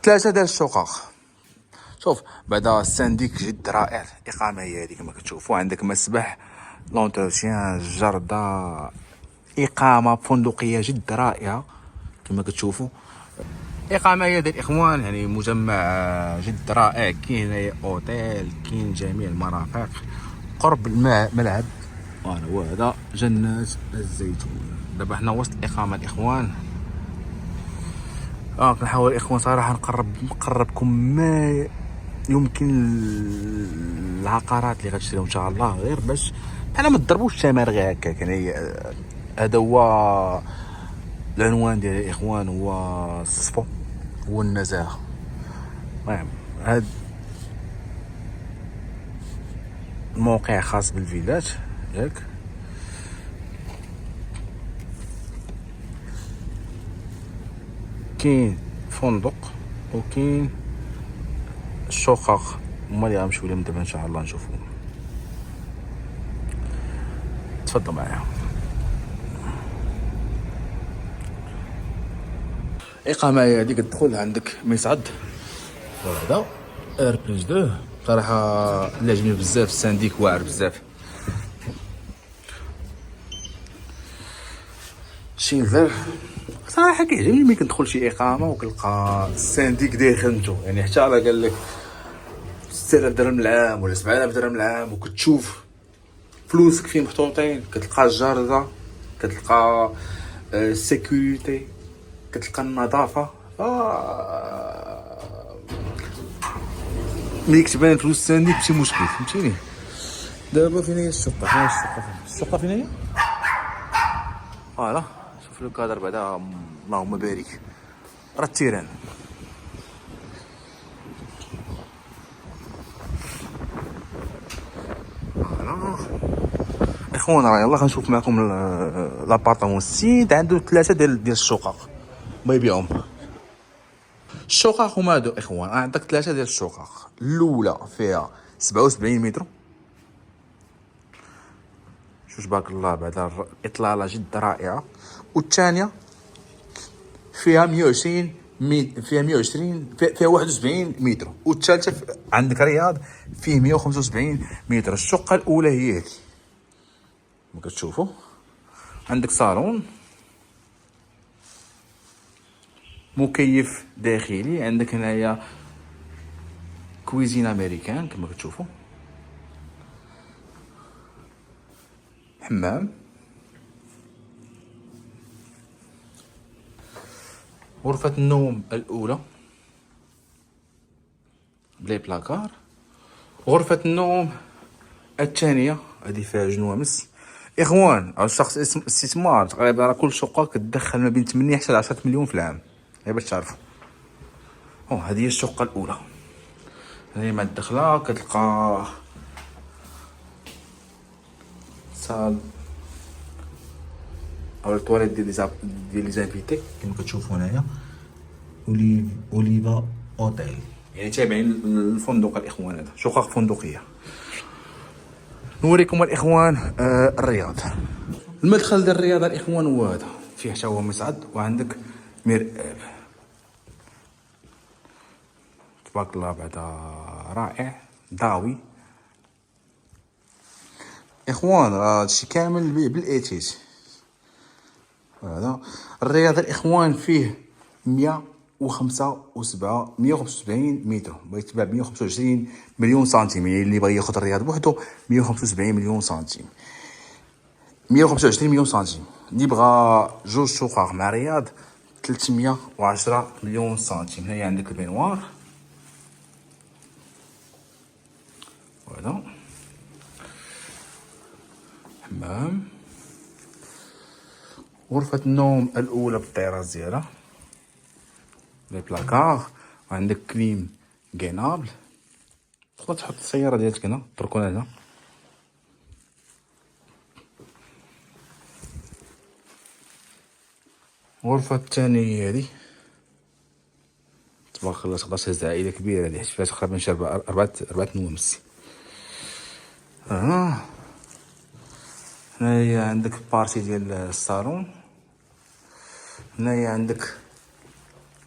3 ديال الشقق. شوف بعدا السانديك جد رائع. الاقامه هي هذه كما كتشوفوا، عندك مسبح، لونتروتيان، جرده، اقامه فندقيه جد رائعه كما كتشوفوا. اقامه هي ديال الاخوان، يعني مجمع جد رائع. كاين هنايا اوتيل، كاين جميع المرافق قرب الماء ملعب. وانا هو هذا جنة الزيتون. دابا حنا وسط اقامه الاخوان. كنحاول الاخوان صراحه نقربكم ما يمكن العقارات اللي غتشريو ان شاء الله، غير باش بحال ما تضربوش الثمن غير هكاك. يعني هذا هو العنوان ديال الاخوان، هو الصفو، هو النزاهه. المهم هاد الموقع خاص بالفيلات ياك. كاين فندق وكاين الشقق، هما اللي غنمشيو لهم دابا ان شاء الله نشوفوهم. تفضل معايا. اقامه هذه كتدخل عندك مصعد، وهذا ار بلس 2. صراحه اللي عجبني بزاف السانديك، واعر بزاف. شينفر صراحه كيعجبني ملي كندخل شي اقامه وكنلقى السانديك داير خدمته، يعني حتى راه قال لك 6000 درهم العام ولا 7000 درهم العام، وكتشوف فلوسك فين محطوطين. كتلقى الجردة، كتلقى السيكوريتي، كتلقى النظافه. ملي كتبان فلوس السانديك ماشي مشكل، فهمتيني. دابا فين هي الشقه؟ فين الشقه فين هي؟ فوالا شوف لو كادر بعدا، اللهم بارك، راه التيران. اخوان راه يلاه غنشوف معكم لابارطمون. السيد عنده 3 ديال الشقق ما يبيعهم. الشقق هما هادو اخوان، عندك 3 ديال الشقق. الاولى فيها 77 متر، شوف تبارك الله بعدا اطلاله جد رائعه. والثانيه فيها 120 فيها 120 فيها 71 متر. والثالثه عندك رياض فيه 175 متر. الشقه الاولى هي هذه ما كتشوفوا. عندك صالون مكيف داخلي، عندك هنايا كويزين امريكان كما كتشوفوا، حمام، غرفة النوم الأولى بلي بلاكار. غرفة النوم الثانية هذه فيها جنوامس. إخوان على الشخص استثمار تقريبا، راه كل شقة كتدخل ما بين 8 حتى 10 مليون في العام، غير باش تعرفوا. هذه هي الشقة الأولى. هذه مع الدخلة كتلقى صال او التواليت ديال لي زانفيتي كما كتشوفوا هنايا. اوليفا اوتيل، يعني تابعين للفندق الاخوان. هذا شقق فندقيه. نوريكم الاخوان الرياض. المدخل ديال الرياض الاخوان هو هذا، فيه حتى هو مصعد، وعندك مرآب تبارك الله بعدا رائع ضاوي. اخوان راه هادشي كامل بالايتيس. هذا الرياض الاخوان فيه 175 متر، بغيت تباع 125 مليون سنتيم. يعني اللي بغى ياخذ الرياض بوحدو 175 مليون سنتيم، 125 مليون سنتيم. اللي بغى جوج شقق مع رياض 310 مليون سنتيم. هنايا عندك البينوار، وهذا حمام. غرفة النوم الأولى بالطراز ديالها لي بلاكار، وعندك كليم كينابل. تقدر تحط السيارة ديالك هنا، تركونا هنا. الغرفة الثانية هي هادي تبارك الله، تقدر تهز عائلة كبيرة هادي، حيت فيها تقريبا شي 4 نوامس. هنايا عندك بارتي ديال الصالون. هنايا عندك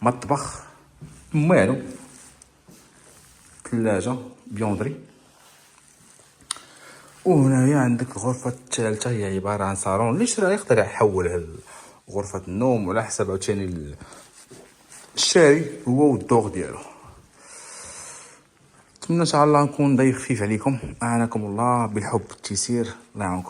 مطبخ مالو ثلاجة بيوندري. وهنايا عندك الغرفة الثالثة، هي عبارة عن صالون اللي شرا يقدر يحولها لغرفة النوم وعلى حسب عاوتاني الشاري هو والدوغ ديالو. نتمنى ان شاء الله نكون ضيف خفيف عليكم، اعانكم الله بالحب والتيسير، الله يعاونكم.